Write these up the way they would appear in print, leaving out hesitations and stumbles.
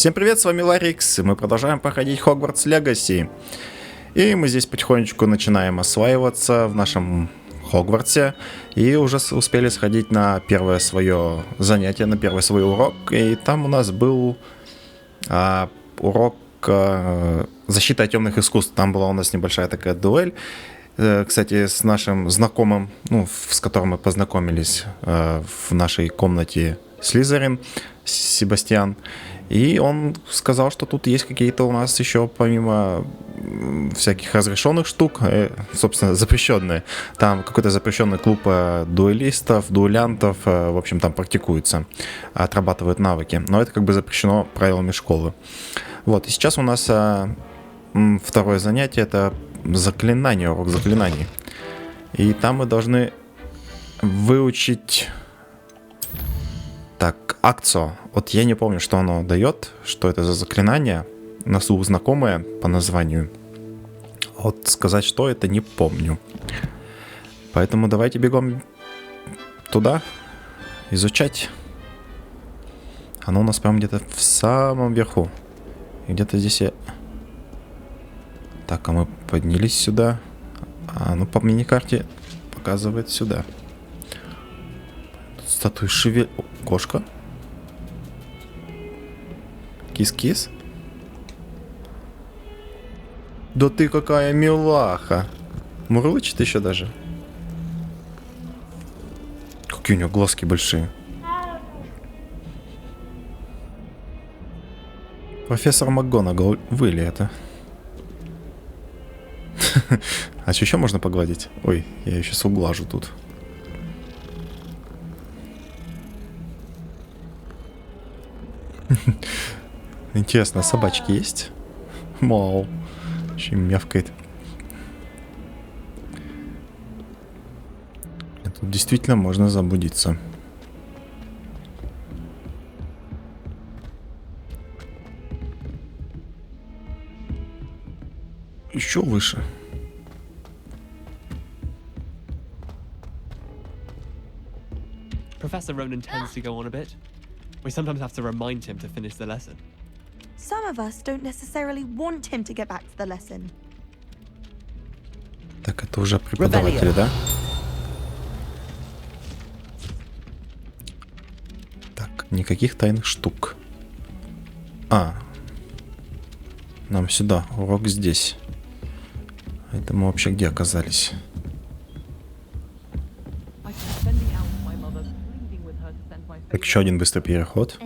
Всем привет, с вами Ларикс, и мы продолжаем проходить Hogwarts Legacy. И мы здесь потихонечку начинаем осваиваться в нашем Хогвартсе. И уже успели сходить на первое свое занятие, на первый свой урок. И там у нас был урок защиты от темных искусств. Там была у нас небольшая такая дуэль. Кстати, с нашим знакомым, с которым мы познакомились в нашей комнате Слизерин, Себастьян. И он сказал, что тут есть какие-то у нас еще, помимо всяких разрешенных штук, собственно, запрещенные. Там какой-то запрещенный клуб дуэлистов, дуэлянтов, в общем, там практикуются, отрабатывают навыки. Но это как бы запрещено правилами школы. Вот, и сейчас у нас второе занятие, это заклинание, урок заклинаний. И там мы должны выучить... Так, акцио. Вот я не помню, что оно дает, что это за заклинание. На слух знакомое по названию. Вот сказать, что это, не помню. Поэтому давайте бегом туда изучать. Оно у нас прям где-то в самом верху. И где-то здесь я... Так, а мы поднялись сюда. По мини-карте показывает сюда. Тут статуи шевель... Кошка? Кис-кис? Да ты какая милаха! Мурлычет еще даже. Какие у нее глазки большие. Профессор МакГонагал, вы ли это? А что еще можно погладить? Ой, я ее сейчас углажу тут. Интересно, собачки есть? Мау. Очень мявкает. Тут действительно можно заблудиться. Еще выше. Professor Ronan tends to go on a bit. We sometimes have to remind him to finish the lesson. Some of us don't necessarily want him to get back to the lesson. Так, это уже преподаватели, да? Так, никаких тайных штук. Нам сюда, урок здесь. Это мы вообще где оказались? Так, еще один быстрый переход.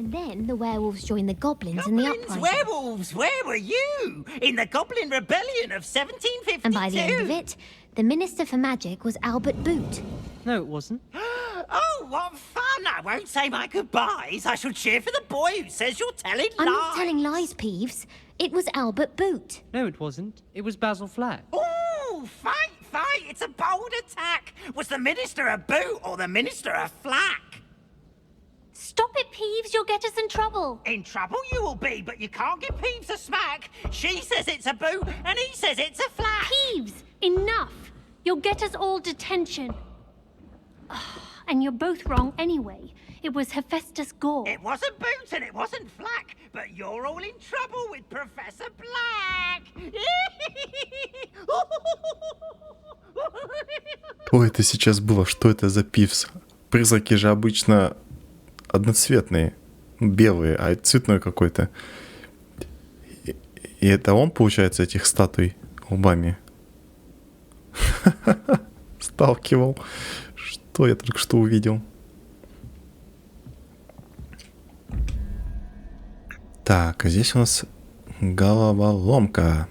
Werewolves, where were you? In the Goblin Rebellion of 1752? And by the end of it, the Minister for Magic was Albert Boot. No, it wasn't. Oh, what fun! I won't say my goodbyes. I shall cheer for the boy who says you're telling lies. I'm not telling lies, Peeves. It was Albert Boot. No, it wasn't. It was Basil Flack. Ooh, fight! It's a bold attack. Was the Minister a boot or the Minister a flack? Stop it, Peeves. You'll get us in trouble. In trouble you will be, but you can't give Peeves a smack. She says it's a boot, and he says it's a flack. Peeves, enough. You'll get us all detention. And you're both wrong anyway. It was Hephaestus Gore. It wasn't boot and it wasn't flack, but you're all in trouble with Professor Black. Что это сейчас было? Что это за пивс? Призраки же обычно одноцветные, белые, а это цветной какой-то. И это он, получается, этих статуй лбами сталкивал. Что я только что увидел? Так, а здесь у нас головоломка.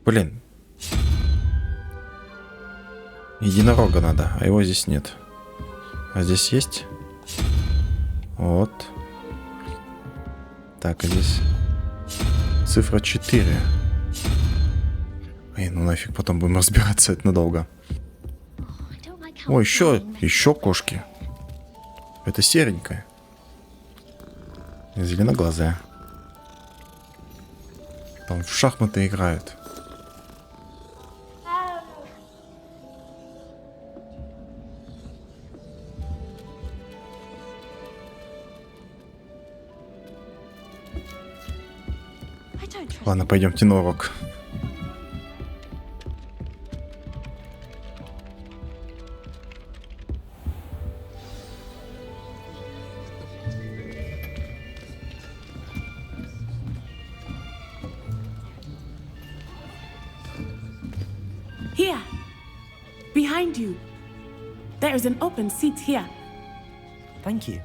Блин. Единорога надо, а его здесь нет. А здесь есть? Вот. Так, а здесь цифра 4. Эй, ну нафиг, потом будем разбираться, это надолго. О, еще кошки. Это серенькая. Зеленоглазая. Там в шахматы играют. don't trust Ладно, пойдемте на урок. Here, behind you. There is an open seat here. Thank you.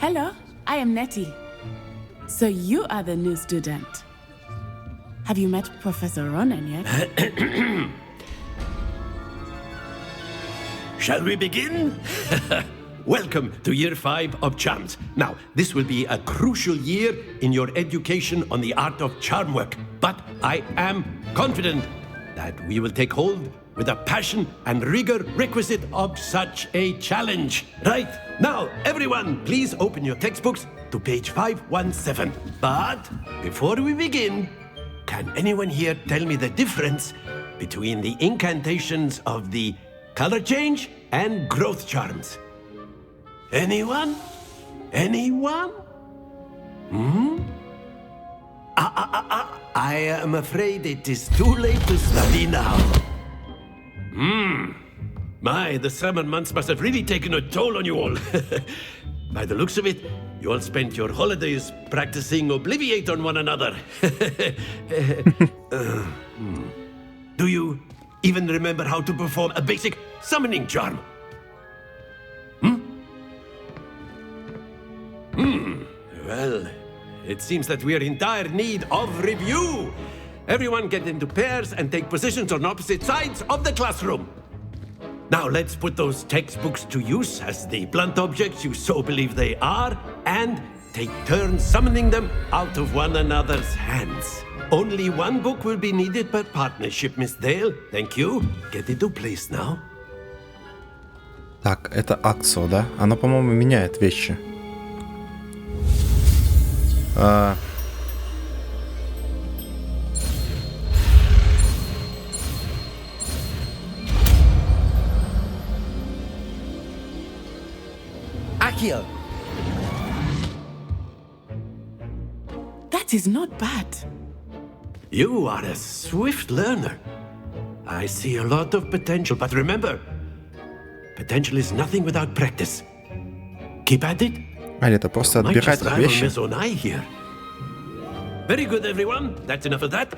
Hello, I am Nettie. So you are the new student. Have you met Professor Ronan yet? Shall we begin? Welcome to year 5 of charms. Now, this will be a crucial year in your education on the art of charm work. But I am confident that we will take hold with the passion and rigor requisite of such a challenge. Right, now, everyone, please open your textbooks to page 517. But before we begin, can anyone here tell me the difference between the incantations of the color change and growth charms? Anyone? Anyone? I am afraid it is too late to study now. My, the summer months must have really taken a toll on you all. By the looks of it, you all spent your holidays practicing Obliviate on one another. Do you even remember how to perform a basic summoning charm? Well, it seems that we are in dire need of review. Everyone get into pairs and take positions on opposite sides of the classroom. Now let's put those textbooks to use as the blunt objects you so believe they are, and take turns summoning them out of one another's hands. Only one book will be needed per partnership, Miss Dale. Thank you. Get into place now. Так, это Аксо, да? Оно, по-моему, меняет вещи. Accio! That is not bad. You are a swift learner. I see a lot of potential, but remember, potential is nothing without practice. Keep at it. А это просто Might отбирать just rival вещи. Miss Onai here. Very good, everyone. That's enough of that.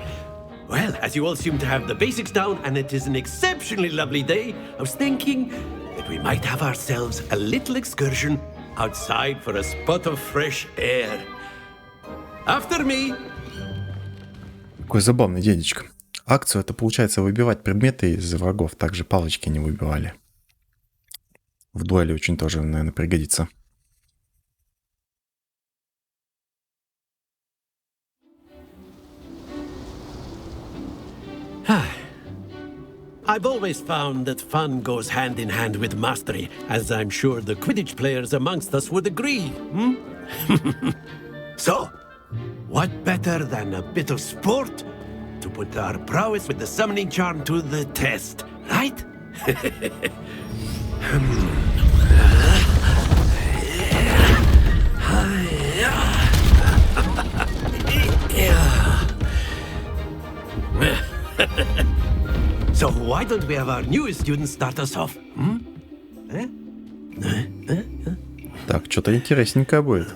Well, as you all seem to have the basics down, and it is an exceptionally lovely day, I was thinking that we might have ourselves a little excursion outside for a spot of fresh air. After me. Какой забавный дедечка. Акцию это получается выбивать предметы из врагов. Также палочки не выбивали. В дуэли очень тоже, наверное, пригодится. I've always found that fun goes hand in hand with mastery, as I'm sure the Quidditch players amongst us would agree. So, what better than a bit of sport to put our prowess with the summoning charm to the test, right? So why don't we have our newest student start us off? Так, что-то интересненькое будет.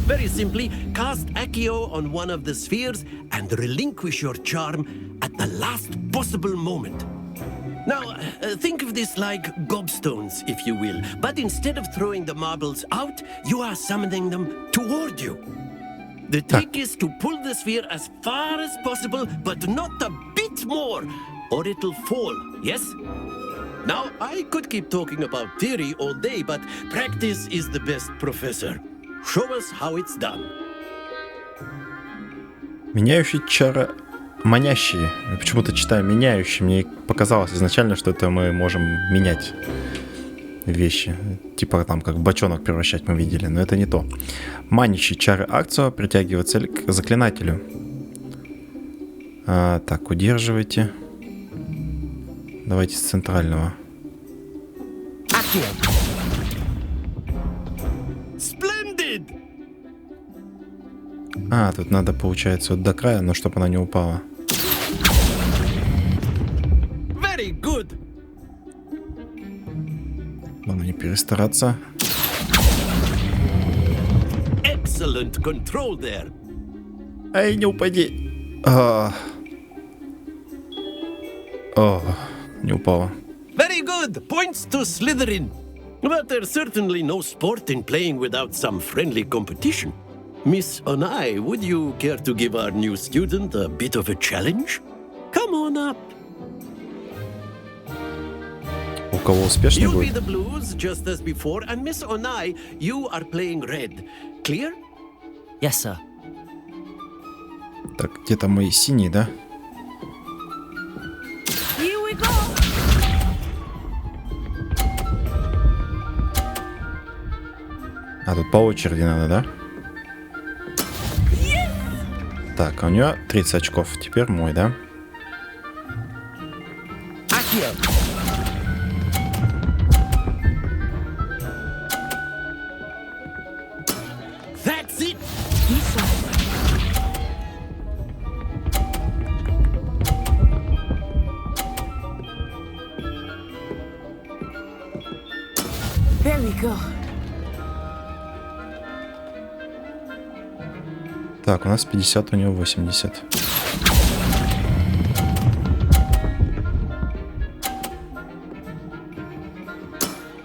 Very simply, cast Accio on one of the spheres and relinquish your charm at the last possible moment. Now, think of this like gobstones, if you will, but instead of throwing the marbles out, you are summoning them toward you. The trick is to pull the sphere as far as possible, but not a bit more, or it'll fall, yes? Now, I could keep talking about theory all day, but practice is the best professor. Show us how it's done. Меняющие чары... Манящие. Я почему-то читаю меняющие. Мне показалось изначально, что это мы можем менять вещи. Типа там как бочонок превращать мы видели. Но это не то. Манящие чары Акцио притягивают цель к заклинателю. Так, удерживайте. Давайте с центрального. А, тут надо, получается, вот до края, но чтобы она не упала. Very good. Главное не перестараться. Excellent control there. Эй, не упади. Не упала. Very good. Points to Slytherin. But there's certainly no sport in playing without some friendly competition. Miss Onai, would you care to give our new student a bit of a challenge? Come on up. У кого успешнее You'll be будет? the blues, just as before, and Miss Onai, you are playing red. Clear? Yes, sir. Так, где-то мои синие, да? Here we go. А, тут по очереди надо, да? Так, а у нее 30 очков. Теперь мой, да? That's it. There we go. Так, у нас 50, у него 80.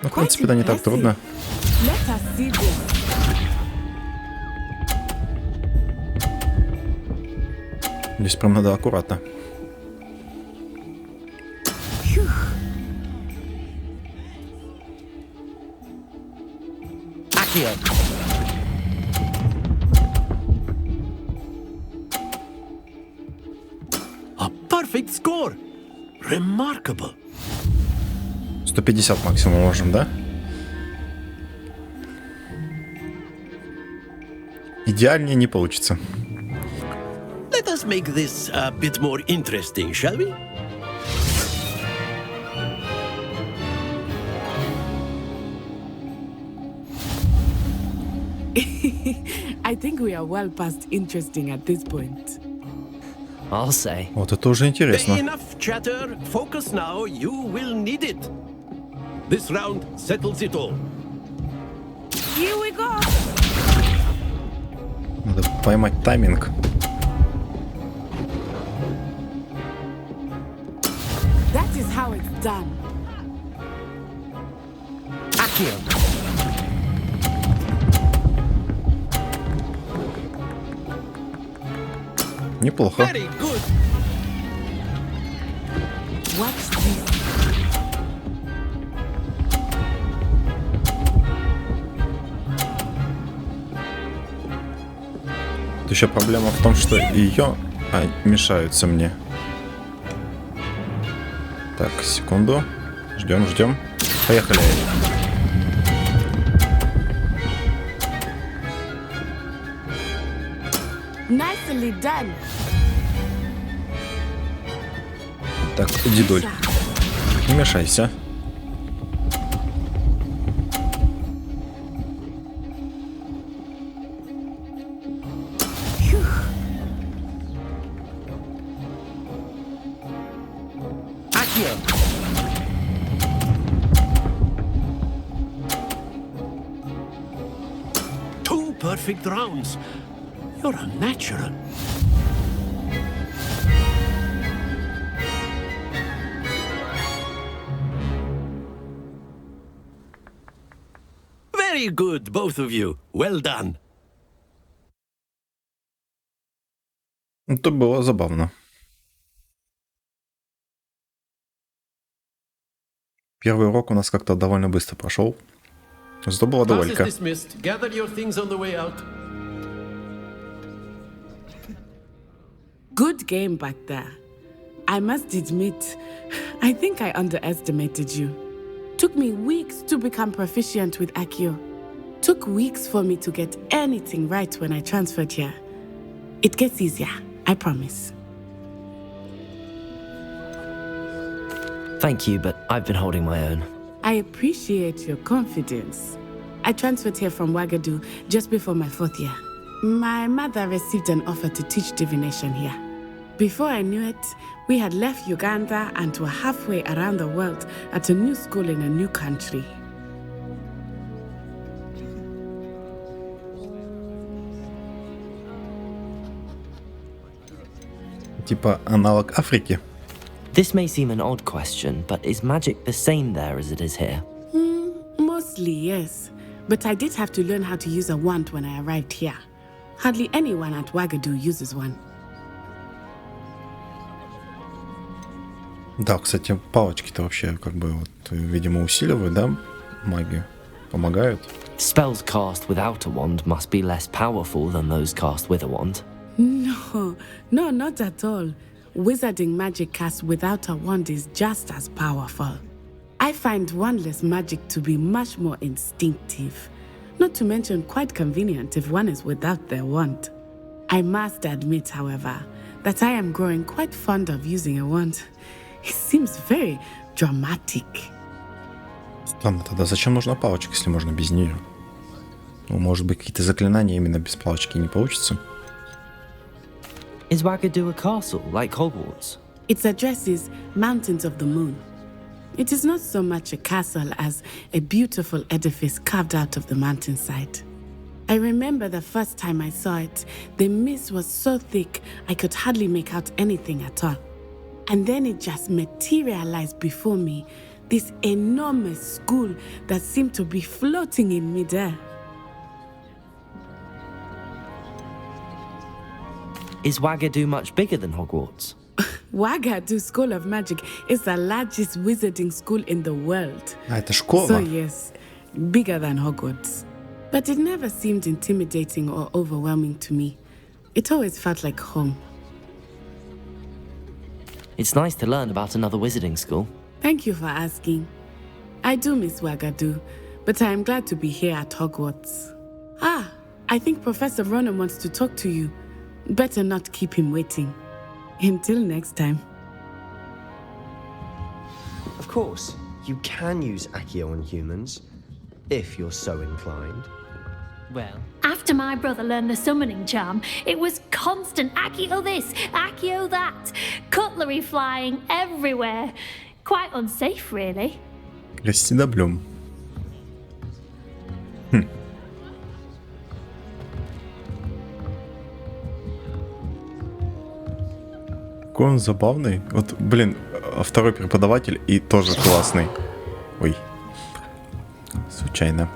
Ну, в принципе, да, не так трудно. Let us see this. Здесь прям надо аккуратно. A perfect score. Remarkable. 150 максимум можем, да? Идеальнее не получится. Let us make this a bit more interesting, shall we? I think we are well past interesting at this point. I'll say. Вот это уже интересно. Enough chatter. Focus now. You will need it. This round settles it all. Here we go. Надо поймать тайминг. That is how it's done. Неплохо. Very good. Watch this. Тут еще проблема в том, что ее мешаются мне. Так, секунду. Ждем, ждем. Поехали. Nicely done. Так, дедуль, не мешайся. Two perfect rounds. You're a natural. Very good, both of you. Well done. Это было забавно. Первый урок у нас как-то довольно быстро прошел. Зато была Class is доволька. dismissed. Gather your things on the way out. Good game back there. I must admit, I think I underestimated you. Took me weeks to become proficient with Accio. Took weeks for me to get anything right when I transferred here. It gets easier, I promise. Thank you, but I've been holding my own. I appreciate your confidence. I transferred here from Wagadu just before my 4th year. My mother received an offer to teach divination here. Before I knew it, we had left Uganda and were halfway around the world at a new school in a new country. Типа аналог Африки. This may seem an odd question, but is magic the same there as it is here? Mostly, yes. But I did have to learn how to use a wand when I arrived here. Hardly anyone at Wagadu uses one. Да, кстати, палочки-то вообще как бы вот, видимо, усиливают, да, магию? Помогают? Spells cast without a wand must be less powerful than those cast with a wand. No, not at all. Wizarding magic cast without a wand is just as powerful. I find wandless magic to be much more instinctive. Not to mention quite convenient if one is without their wand. I must admit, however, that I am growing quite fond of using a wand. It seems very dramatic. Странно, тогда зачем нужна палочка, если можно без нее? Ну, может быть, какие-то заклинания именно без палочки не получится? Is Wagadu a castle, like Hogwarts? Its address is Mountains of the Moon. It is not so much a castle as a beautiful edifice carved out of the mountainside. I remember the first time I saw it, the mist was so thick I could hardly make out anything at all. And then it just materialized before me, this enormous school that seemed to be floating in midair. Is Wagadu much bigger than Hogwarts? Wagadu School of Magic is the largest wizarding school in the world. А, это школа? So yes, bigger than Hogwarts. But it never seemed intimidating or overwhelming to me. It always felt like home. It's nice to learn about another wizarding school. Thank you for asking. I do miss Wagadu, but I am glad to be here at Hogwarts. Ah, I think Professor Ronan wants to talk to you. Better not keep him waiting. Until next time. Of course, you can use Accio on humans, if you're so inclined. Well, After my brother learned the summoning charm, it was constant Accio this, Accio that, cutlery flying everywhere. Quite unsafe, really. Растидоблем. Какой он забавный. Вот, блин, второй преподаватель и тоже классный. Ой. Случайно.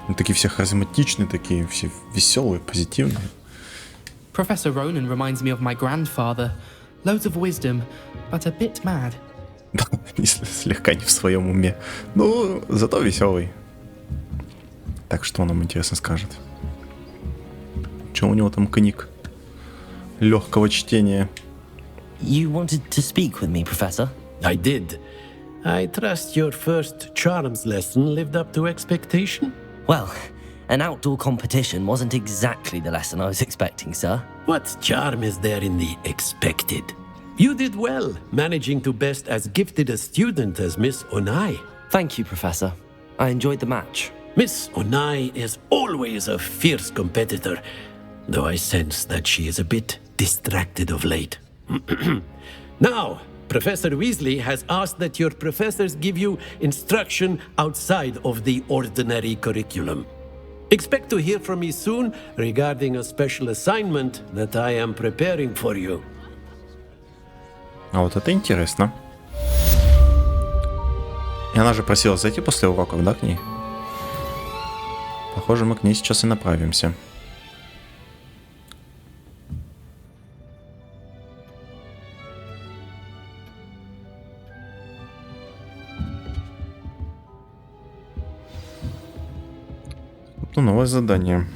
Ну, такие все харизматичные, такие все веселые, позитивные. Professor Ronan reminds me of my grandfather. Loads of wisdom, but a bit mad. Слегка не в своем уме. Ну, зато веселый. Так, что он нам интересно скажет? Что у него там книг? Легкого чтения. You wanted to speak with me, Professor? I did. I trust your first charms lesson lived up to expectation? Well, an outdoor competition wasn't exactly the lesson I was expecting, sir. What charm is there in the expected? You did well, managing to best as gifted a student as Miss Onai. Thank you, Professor. I enjoyed the match. Miss Onai is always a fierce competitor, though I sense that she is a bit distracted of late. Now, Professor Weasley has asked that your professors give you instruction outside of the ordinary curriculum. Expect to hear from me soon regarding a special assignment that I am preparing for you. А вот это интересно. И она же просила зайти после уроков, да, к ней? Похоже, мы к ней сейчас и направимся. Ну, новое задание.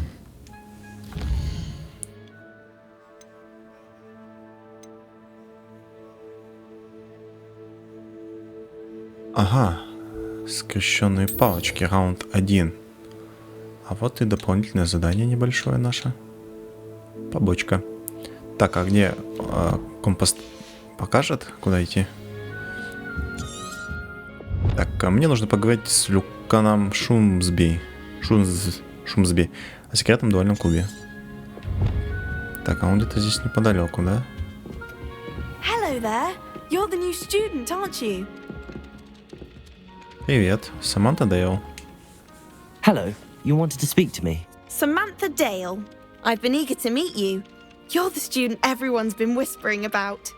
Ага, скрещенные палочки, раунд 1. А вот и дополнительное задание небольшое наше. Побочка. Так, а где компас покажет, куда идти? Так, а мне нужно поговорить с Люканом Шумсби. Шумсби. О секретном дуэльном клубе. Так, а он где-то здесь неподалеку, да? Hello there. You're the new student, aren't you? Привет, Саманта Дейл. Hello, you wanted to speak to me? Samantha Dale. I've been eager to meet you. You're the student everyone's been whispering about.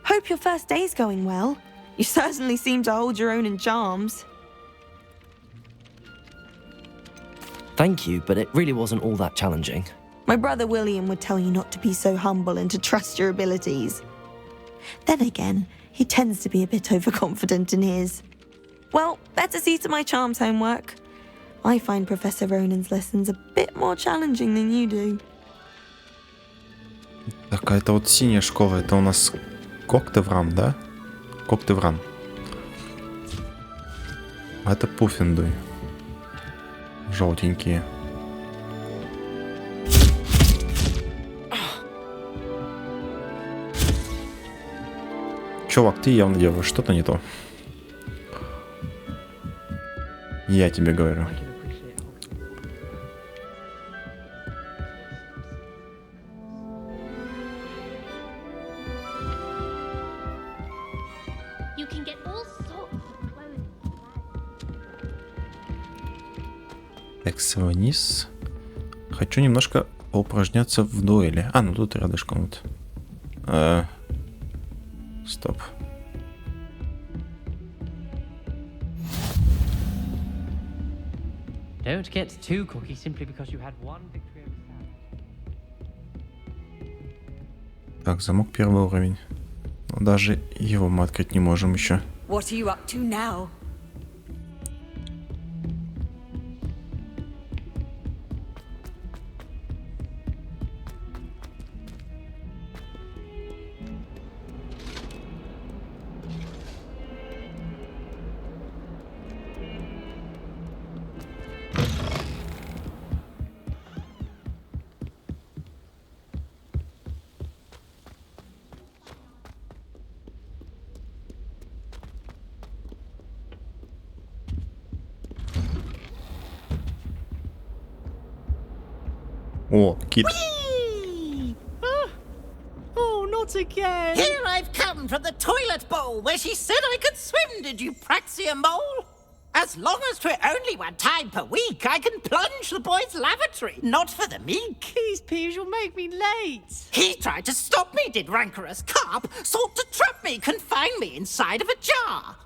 Hope your first day's going well. You certainly seem to hold your own in charms. Thank you, but it really wasn't all that challenging. My brother William would tell you not to be so humble and to trust your abilities. Then again, he tends to be a bit overconfident in his. Well, better see to my charms homework. I find Professor Ronan's lessons a bit more challenging than you do. Так, а это вот синяя школа, это у нас Коктевран, да? Коктевран. А это Пуффендуй. Желтенькие. Чувак, ты явно делаешь что-то не то. Я тебе говорю. You can get all sorts of clothing. Так, вниз. Хочу немножко поупражняться в дуэли. А, ну тут рядышком вот. Стоп. Don't get too cocky simply because you had one victory over Sam. Так, замок первый уровень. Но даже его мы открыть не можем еще. What are you up to now? О, кит. Oh, not again. Here I've come from the toilet bowl where she said I could swim, did you praxia mole? As long as 'twere only one time per week, I can plunge the boy's lavatory, not for the meek. These peeves will make me late. He tried to stop me, did rancorous carp, sought to trap me, confine me inside of a jar.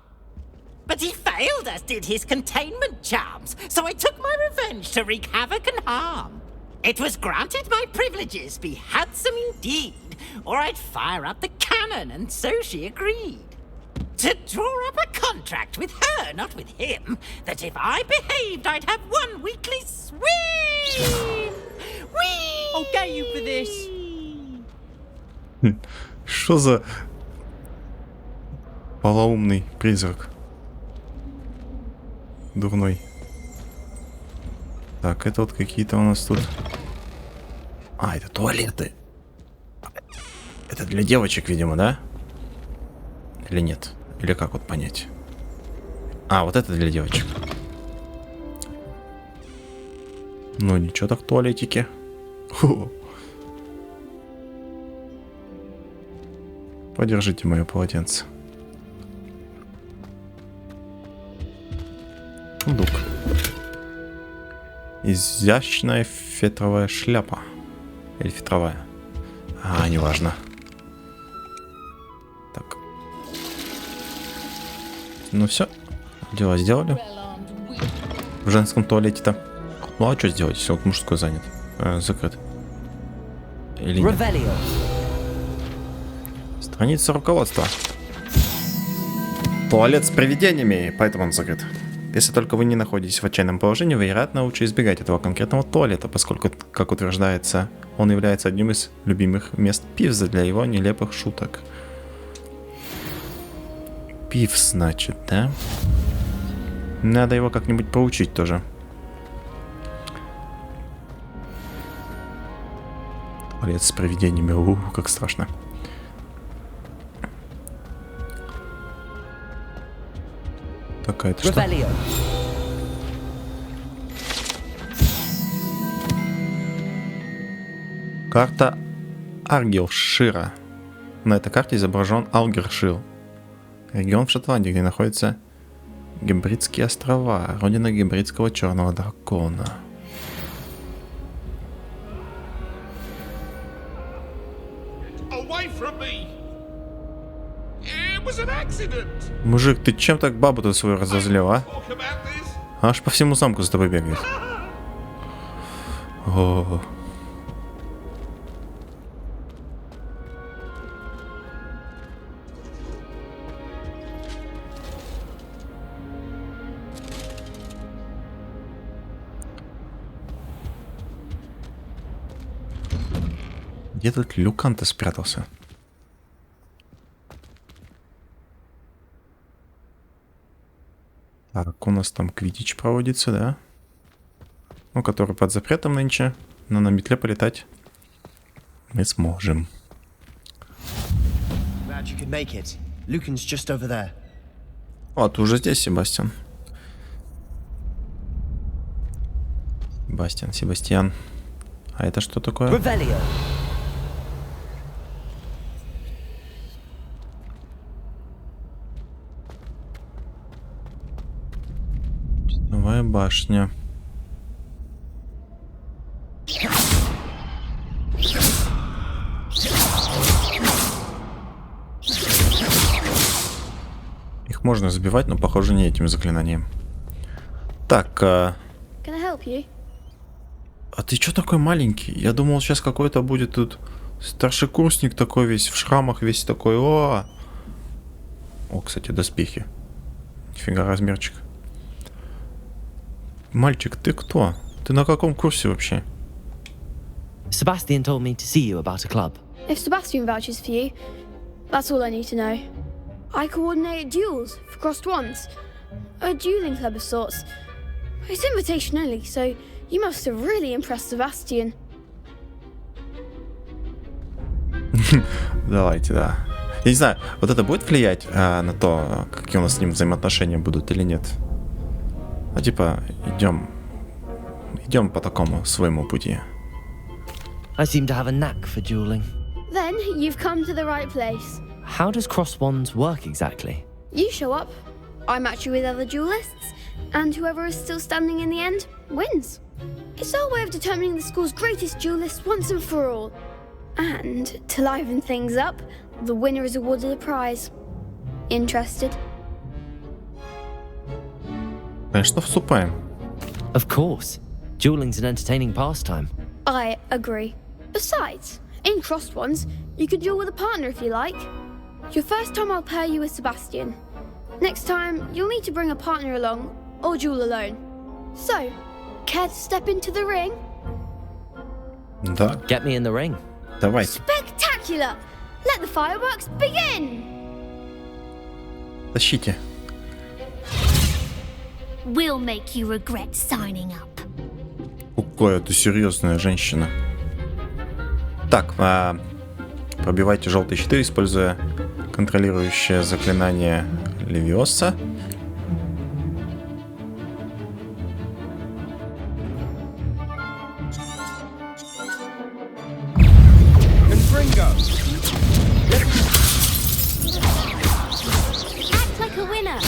But he failed, as did his containment charms, so I took my revenge to wreak havoc and harm. It was granted my privileges be handsome indeed, or I'd fire up the cannon, and so she agreed. To draw up a contract with her, not with him, that if I behaved, I'd have one weekly swim! Whee! I'll get you for this. Что за полоумный призрак? Дурной. Так, это вот какие-то у нас тут... А, это туалеты. Это для девочек, видимо, да? Или нет? Или как вот понять? А, вот это для девочек. Ну, ничего так, туалетики. Фу. Подержите мое полотенце. Сундук. Изящная фетровая шляпа. Или фетровая. А, неважно. Так. Ну все. Дела сделали. В женском туалете-то. Ну а что сделать, если вот мужской занят? Закрыт. Или нет? Страница руководства. Туалет с привидениями, поэтому он закрыт. Если только вы не находитесь в отчаянном положении, вы, вероятно, лучше избегать этого конкретного туалета, поскольку, как утверждается, он является одним из любимых мест Пивза для его нелепых шуток. Пивз, значит, да? Надо его как-нибудь поучить тоже. Туалет с привидениями, как страшно. Такая-то что? Карта Аргилшира. На этой карте изображен Алгершир, регион в Шотландии, где находятся Гибридские острова, родина гибридского черного дракона. Мужик, ты чем так бабу-то свою разозлил, а? Аж по всему замку за тобой бегает. О. Где тут Люкан-то спрятался? Так, у нас там квиддич проводится, да? Ну, который под запретом нынче. Но на метле полетать мы сможем. О, ты уже здесь, Себастьян. Себастьян. А это что такое? Новая башня. Их можно сбивать, но похоже не этим заклинанием. Так, а ты чё такой маленький? Я думал, сейчас какой-то будет тут старшекурсник такой весь, в шрамах весь такой. О, кстати, доспехи. Нифига размерчик. Мальчик, ты кто? Ты на каком курсе вообще? Sebastian told me to see you about a club. If Sebastian vouches for you, that's all I need to know. I coordinate duels for crossed wands. A dueling club of sorts. It's invitation only, so you must have really impressed Sebastian. Давайте, да. Я не знаю, вот это будет влиять на то, какие у нас с ним взаимоотношения будут или нет? А типа, идем по такому своему пути. I seem to have a knack for dueling. Then you've come to the right place. How does cross wands work exactly? You show up, I match you with other duelists, and whoever is still standing in the end wins. It's our way of determining the school's greatest duelist once and for all. And to liven things up, the winner is awarded a prize. Interested? Конечно, вступаем. Of course. Dueling's an entertaining pastime. I agree. Besides, in crossed ones, you could duel with a partner if you like. Your first time I'll pair you with Sebastian. Next time, you'll need to bring a partner along, or duel alone. So, care to step into the ring? Да. Get me in the ring. Давай. Spectacular! Let the fireworks begin! Тащите. We'll make you regret signing up. Какая ты серьезная женщина. Так, пробивайте желтые щиты, используя контролирующее заклинание Левиоса. Act like a winner.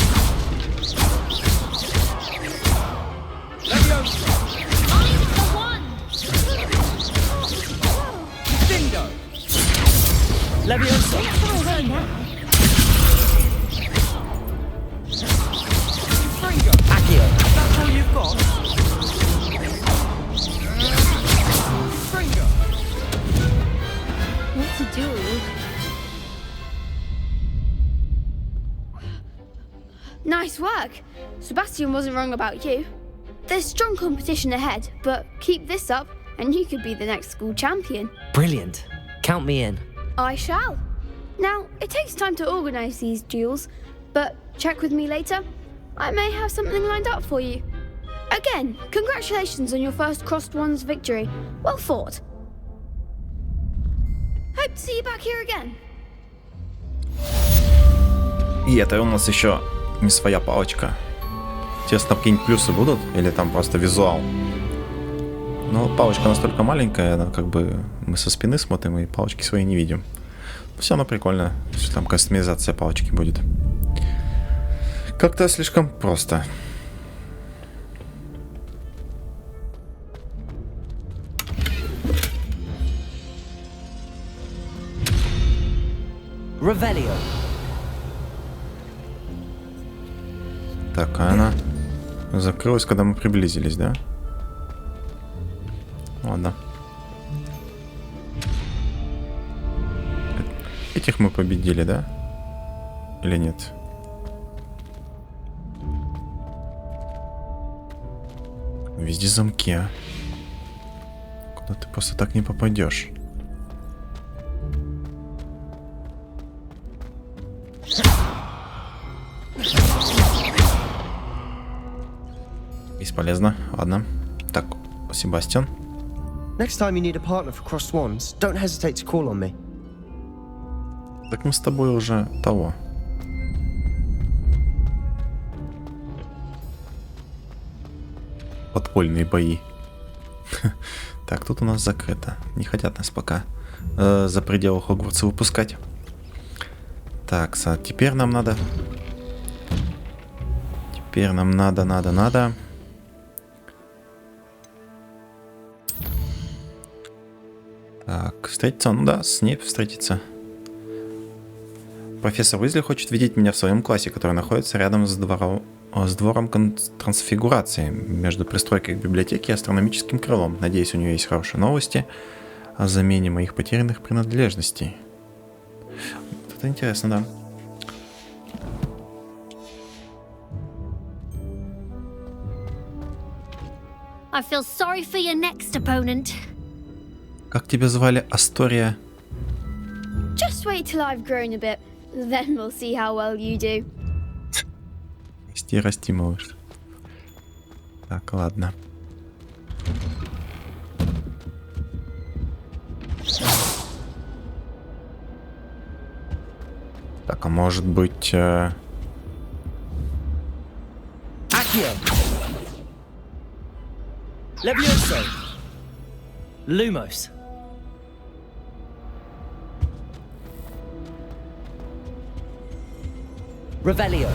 Leviosa! Accio! That's all you've got? What to do? Nice work! Sebastian wasn't wrong about you. There's strong competition ahead, but keep this up and you could be the next school champion. Brilliant. Count me in. I shall. Now, it takes time to organise these duels, but check with me later. I may have something lined up for you. Again, congratulations on your first Crossed Wands victory. Well fought. Hope to see you back here again. И это у нас еще не своя палочка. Интересно, какие-нибудь плюсы будут? Или там просто визуал? Но палочка настолько маленькая, она как бы мы со спины смотрим и палочки свои не видим. Все равно прикольно, что там кастомизация палочки будет. Как-то слишком просто. Revelio. Так, а она закрылась, когда мы приблизились, да? Ладно. Этих мы победили, да? Или нет? Везде замки, а? Куда ты просто так не попадешь? Бесполезно. Ладно. Так, Себастьян. Next time you need a partner for Cross Swans, don't hesitate to call on me. Так мы с тобой уже того. Подпольные бои. Так, тут у нас закрыто. Не хотят нас пока за пределы Хогвартса выпускать. Так, теперь нам надо... Теперь нам надо... Так, встретиться? Ну да, с ней встретиться. Профессор Уизли хочет видеть меня в своем классе, который находится рядом с двором трансфигурации, между пристройкой к библиотеке и астрономическим крылом. Надеюсь, у нее есть хорошие новости о замене моих потерянных принадлежностей. Вот это интересно, да. I feel sorry for your next opponent. Как тебя звали, Астория? Just wait till I've grown a bit, then we'll see how well you do. Расти, малыш. Так, ладно. Так, а может быть... Accio. Levioso. Lumos. Revelio.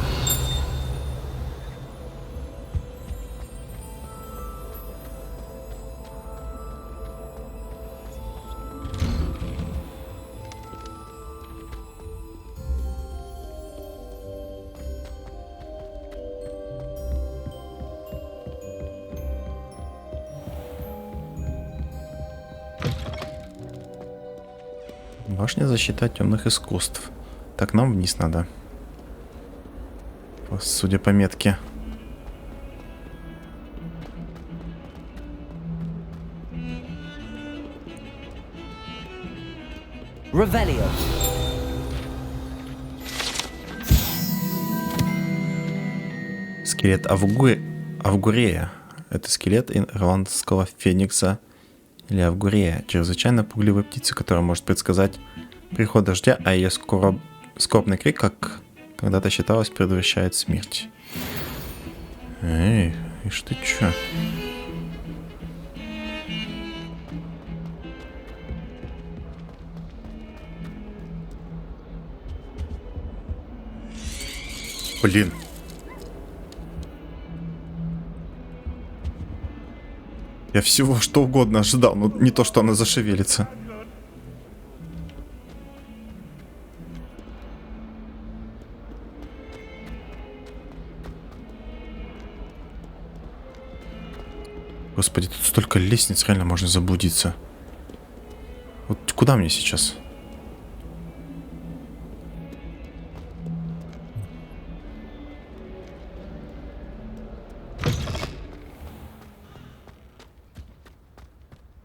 Башня защиты темных искусств. Так, нам вниз надо. Судя по метке. Revelio. Скелет Авгурея. Это скелет ирландского феникса или Авгурея. Чрезвычайно пугливая птица, которая может предсказать приход дождя, а ее скорбный крик, как когда-то считалось, предвещает смерть. Эй, ишь ты чё? Блин. Я всего что угодно ожидал, но не то, что она зашевелится. Господи, тут столько лестниц, реально можно заблудиться. Вот куда мне сейчас?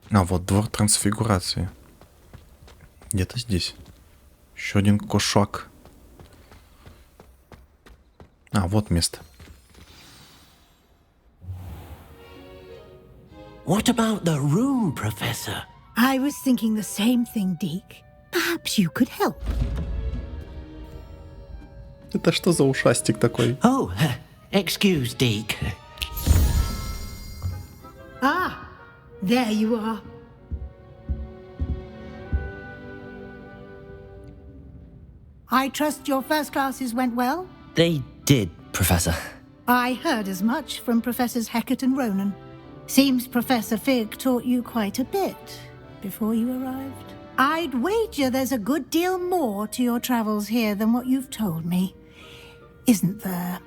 А, вот двор трансфигурации. Где-то здесь. Еще один кошак. А, вот место. What about the room, Professor? I was thinking the same thing, Deke. Perhaps you could help. Это что за ушастик такой? Oh, excuse, Deke. Ah, There you are. I trust your first classes went well? They did, Professor. I heard as much from Professors Hecat and Ronan. Seems Professor Fig taught you quite a bit before you arrived. I'd wager there's a good deal more to your travels here than what you've told me. Isn't there?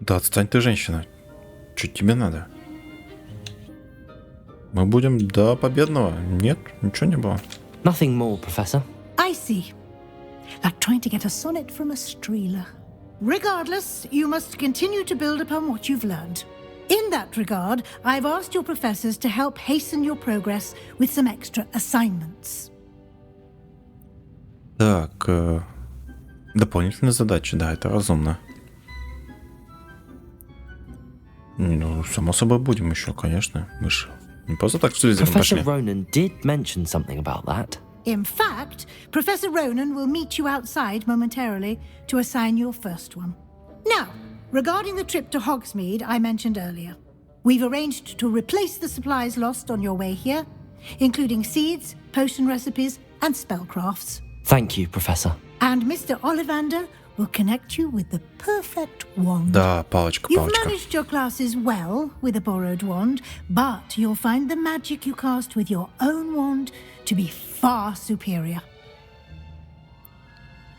Да отстань ты, женщина. Что тебе надо? Мы будем до победного. Нет, ничего не было. Nothing more, Professor. I see. Like trying to get a sonnet from a streeler. Regardless, you must continue to build upon what you've learned. In that regard, I've asked your professors to help hasten your progress with some extra assignments. Так, дополнительные задачи, да, это разумно. Ну, само собой будем еще, конечно. Мы же не просто так в Слизерин Professor пошли. Ronan did mention something about that. In fact, Professor Ronan will meet you outside momentarily to assign your first one. Now, regarding the trip to Hogsmeade I mentioned earlier, we've arranged to replace the supplies lost on your way here, including seeds, potion recipes, and spellcrafts. Thank you, Professor. And Mr. Ollivander will connect you with the perfect wand. Да, палочка. You've managed your classes well with a borrowed wand, but you'll find the magic you cast with your own wand to be far superior.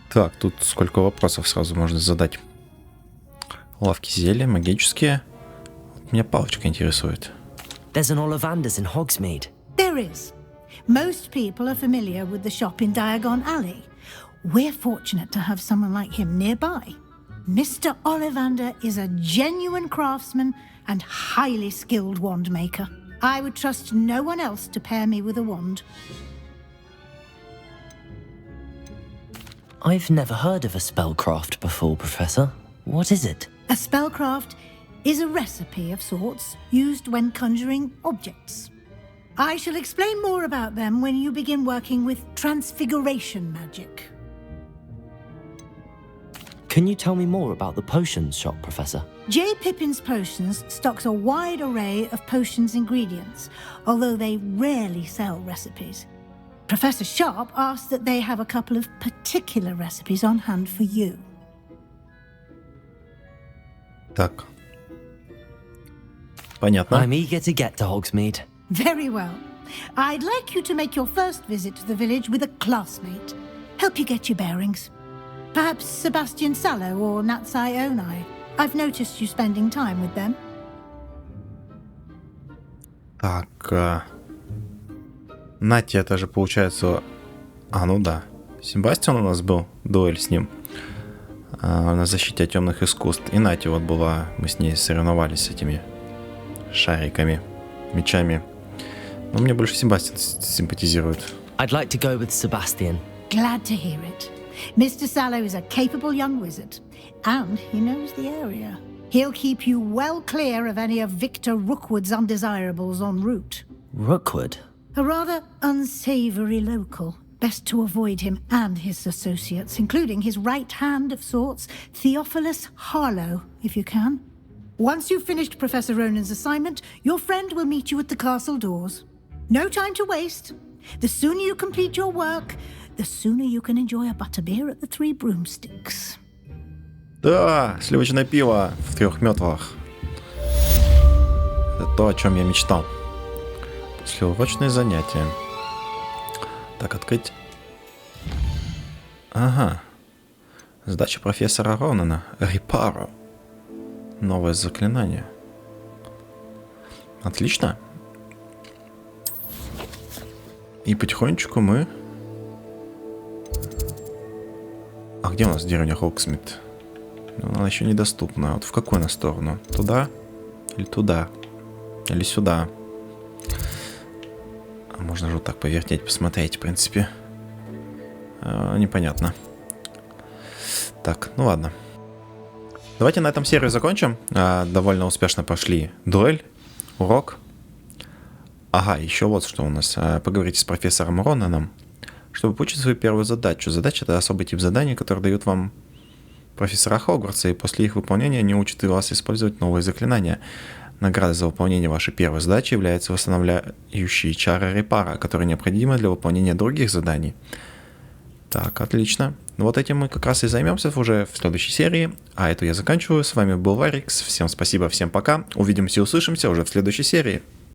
Так, тут сколько вопросов сразу можно задать. Лавки зелья, магические. Вот меня палочка интересует. There's an Ollivander's in Hogsmeade. There is. Most people are familiar with the shop in Diagon Alley. We're fortunate to have someone like him nearby. Mr. Ollivander is a genuine craftsman and highly skilled wand maker. I would trust no one else to pair me with a wand. I've never heard of a spellcraft before, Professor. What is it? A spellcraft is a recipe of sorts used when conjuring objects. I shall explain more about them when you begin working with transfiguration magic. Can you tell me more about the potions shop, Professor? J. Pippin's Potions stocks a wide array of potions ingredients, although they rarely sell recipes. Professor Sharp asked that they have a couple of particular recipes on hand for you. Так. Понятно. I'm eager to get to Hogsmeade. Very well. I'd like you to make your first visit to the village with a classmate. Help you get your bearings. Perhaps Sebastian Sallow or Natsai Onai. I've noticed you spending time with them. Так, Нати, это же получается... А, ну да. Себастьян у нас был, дуэль с ним. На защите от темных искусств. И Нати вот была, мы с ней соревновались с этими шариками, мечами. Но мне больше Себастьян симпатизирует. I'd like to go with Sebastian. Glad to hear it. Mr. Sallow is a capable young wizard, and he knows the area. He'll keep you well clear of any of Victor Rookwood's undesirables en route. Rookwood? A rather unsavory local. Best to avoid him and his associates, including his right hand of sorts, Theophilus Harlow, if you can. Once you've finished Professor Ronan's assignment, your friend will meet you at the castle doors. No time to waste. The sooner you complete your work, the sooner you can enjoy a butterbeer at the Three Broomsticks. Да, сливочное пиво в 3 метлах. Это то, о чем я мечтал. Послеурочные занятия. Так, открыть. Ага. Задача профессора Ронана. Репаро. Новое заклинание. Отлично. И потихонечку мы... А где у нас деревня Хоксмит? Она еще недоступна. Вот в какую на сторону? Туда? Или туда? Или сюда? А можно же вот так повертеть, посмотреть, в принципе. Непонятно. Так, ну ладно. Давайте на этом серию закончим. Довольно успешно пошли дуэль, урок. Ага, еще вот что у нас. Поговорите с профессором Ронаном, чтобы получить свою первую задачу. Задача — это особый тип заданий, который дают вам профессора Хогвартса, и после их выполнения они учат вас использовать новые заклинания. Наградой за выполнение вашей первой задачи является восстанавливающий чары репара, которые необходимы для выполнения других заданий. Так, отлично. Вот этим мы как раз и займемся уже в следующей серии. А эту я заканчиваю. С вами был Варикс. Всем спасибо, всем пока. Увидимся и услышимся уже в следующей серии.